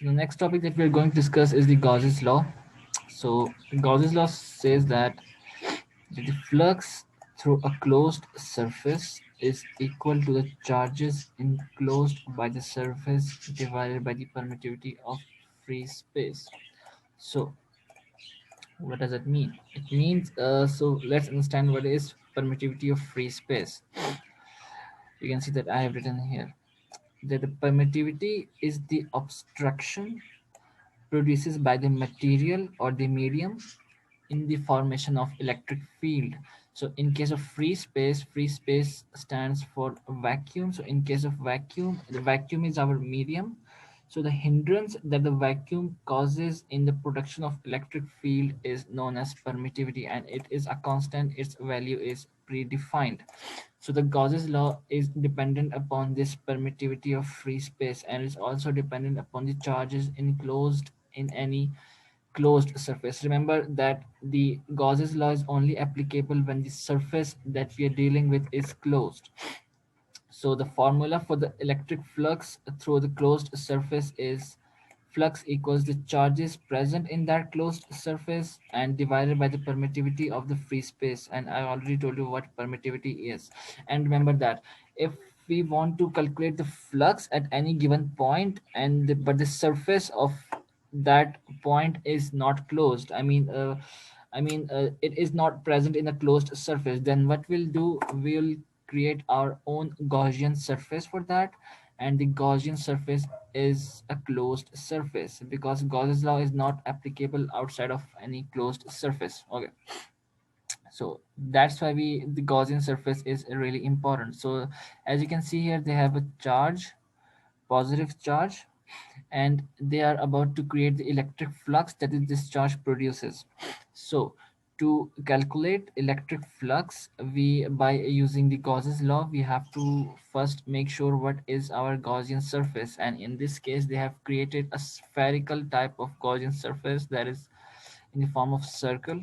So the next topic that we're going to discuss is the Gauss's law. So Gauss's law says that the flux through a closed surface is equal to the charges enclosed by the surface divided by the permittivity of free space. So what does it mean? It means, so let's understand what is permittivity of free space. You can see that I have written here that the permittivity is the obstruction produced by the material or the medium in the formation of electric field. So in case of free space stands for vacuum. So in case of vacuum, the vacuum is our medium. So the hindrance that the vacuum causes in the production of electric field is known as permittivity, and it is a constant. Its value is predefined. So the Gauss's law is dependent upon this permittivity of free space, and is also dependent upon the charges enclosed in any closed surface. Remember that the Gauss's law is only applicable when the surface that we are dealing with is closed. So the formula for the electric flux through the closed surface is flux equals the charges present in that closed surface and divided by the permittivity of the free space. And I already told you what permittivity is. And remember that if we want to calculate the flux at any given point but the surface of that point is not closed, it is not present in a closed surface, then what we'll do, we'll create our own Gaussian surface for that. And the Gaussian surface is a closed surface because Gauss's law is not applicable outside of any closed surface. Okay, so that's why the Gaussian surface is really important. So as you can see here, they have a charge, positive charge, and they are about to create the electric flux that is this charge produces. So to calculate electric flux, we by using the Gauss's law, we have to first make sure what is our Gaussian surface, and in this case they have created a spherical type of Gaussian surface that is in the form of circle.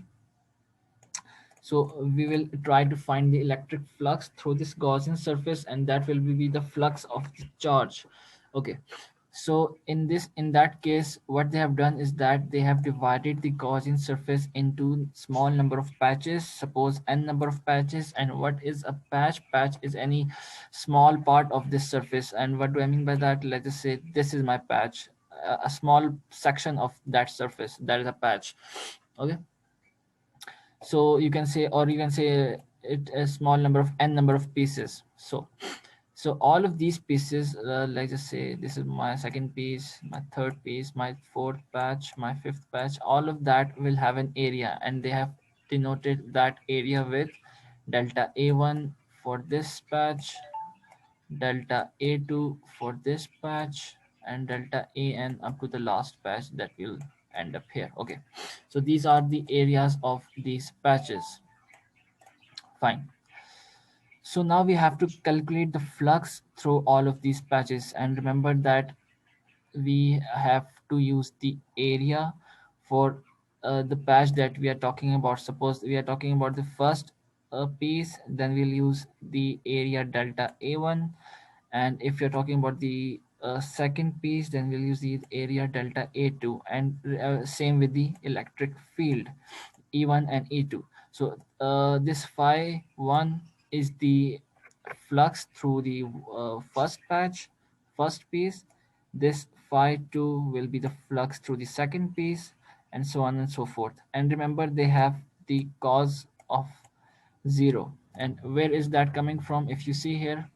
So we will try to find the electric flux through this Gaussian surface, and that will be the flux of the charge. Okay, so in that case, what they have done is that they have divided the Gaussian surface into small number of patches. Suppose n number of patches. And what is a patch? Patch is any small part of this surface. And what do I mean by that? Let us say this is my patch, a small section of that surface, that is a patch. Okay, so you can say, or you can say it a small number of n number of pieces. So all of these pieces, let's just say this is my second piece, my third piece, my fourth patch, my fifth patch, all of that will have an area, and they have denoted that area with delta a1 for this patch, delta a2 for this patch, and delta an up to the last patch that will end up here. Okay, so these are the areas of these patches. Fine. So now we have to calculate the flux through all of these patches, and remember that we have to use the area for the patch that we are talking about. Suppose we are talking about the first piece, then we'll use the area delta a1. And if you're talking about the second piece, then we'll use the area delta a2. And same with the electric field, e1 and e2. So this phi 1 is the flux through the first patch, first piece. This phi 2 will be the flux through the second piece, and so on and so forth. And remember, they have the cause of 0. And where is that coming from? If you see here,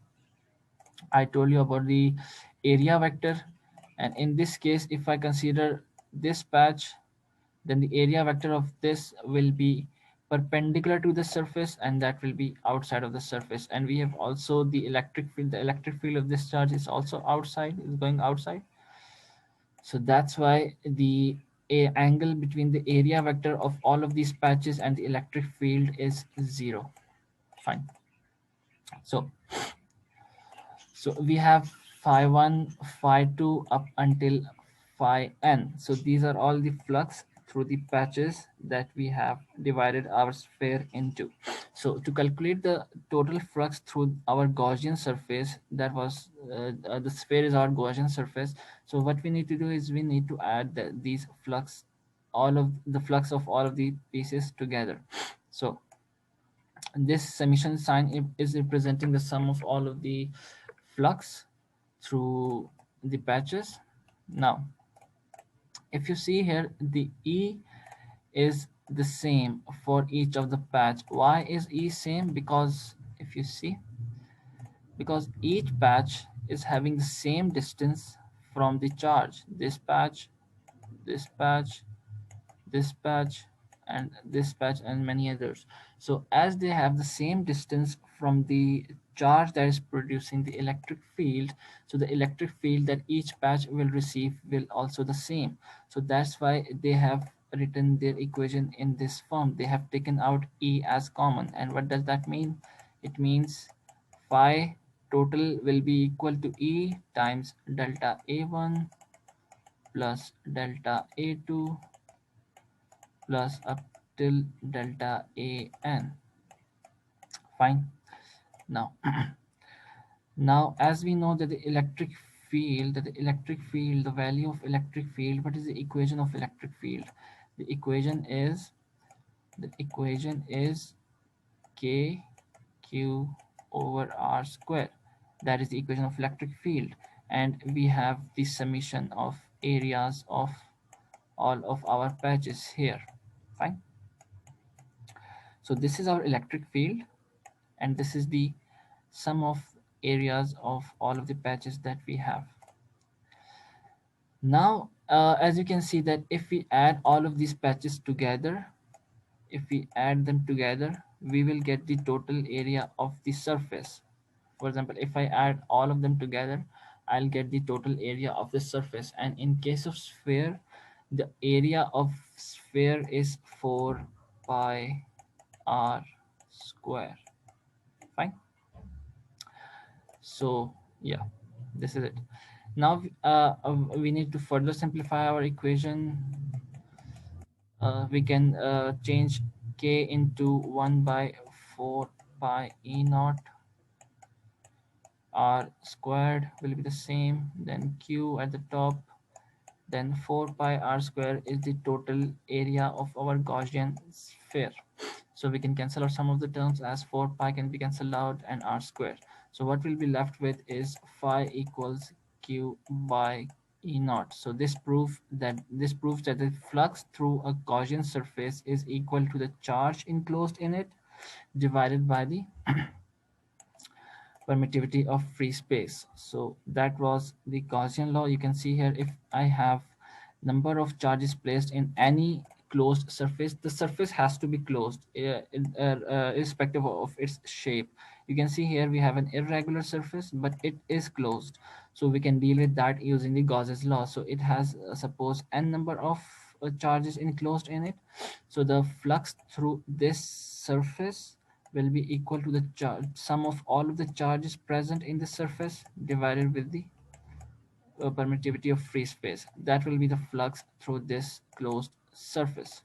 I told you about the area vector. And in this case, if I consider this patch, then the area vector of this will be perpendicular to the surface, and that will be outside of the surface. And we have also the electric field. The electric field of this charge is also outside, is going outside. So that's why the angle between the area vector of all of these patches and the electric field is 0. Fine. So we have phi 1, phi 2 up until phi n. So these are all the flux through the patches that we have divided our sphere into. So to calculate the total flux through our Gaussian surface, that was the sphere is our Gaussian surface. So what we need to do is we need to add these flux, all of the flux of all of the pieces together. So this summation sign is representing the sum of all of the flux through the patches. Now, if you see here, the E is the same for each of the patch. Why is E same? Because if you see, because each patch is having the same distance from the charge. This patch, this patch, and this patch, and many others. So as they have the same distance from the charge that is producing the electric field, so the electric field that each patch will receive will also the same. So that's why they have written their equation in this form. They have taken out E as common. And what does that mean? It means phi total will be equal to E times delta A1 plus delta A2 plus up till delta an. Fine. Now, now as we know that the electric field, the value of electric field, what is the equation of electric field? The equation is k q over r square. That is the equation of electric field, and we have the summation of areas of all of our patches here. Fine. So this is our electric field, and this is the sum of areas of all of the patches that we have. Now, as you can see that if we add all of these patches together, if we add them together, we will get the total area of the surface. For example, if I add all of them together, I'll get the total area of the surface. And in case of sphere, the area of sphere is 4 pi r square. Fine. So yeah, this is it. Now we need to further simplify our equation. We can change k into 1 by 4 pi e naught. R squared will be the same, then q at the top, then 4 pi r square is the total area of our Gaussian sphere. So we can cancel out some of the terms, as 4 pi can be cancelled out and r square. So what we'll be left with is phi equals q by e naught. So this proves that the flux through a Gaussian surface is equal to the charge enclosed in it divided by the permittivity of free space. So that was the Gaussian law. You can see here, if I have number of charges placed in any closed surface, the surface has to be closed irrespective of its shape. You can see here we have an irregular surface, but it is closed. So we can deal with that using the Gauss's law. So it has suppose n number of charges enclosed in it. So the flux through this surface will be equal to the sum of all of the charges present in the surface divided with the permittivity of free space. That will be the flux through this closed surface.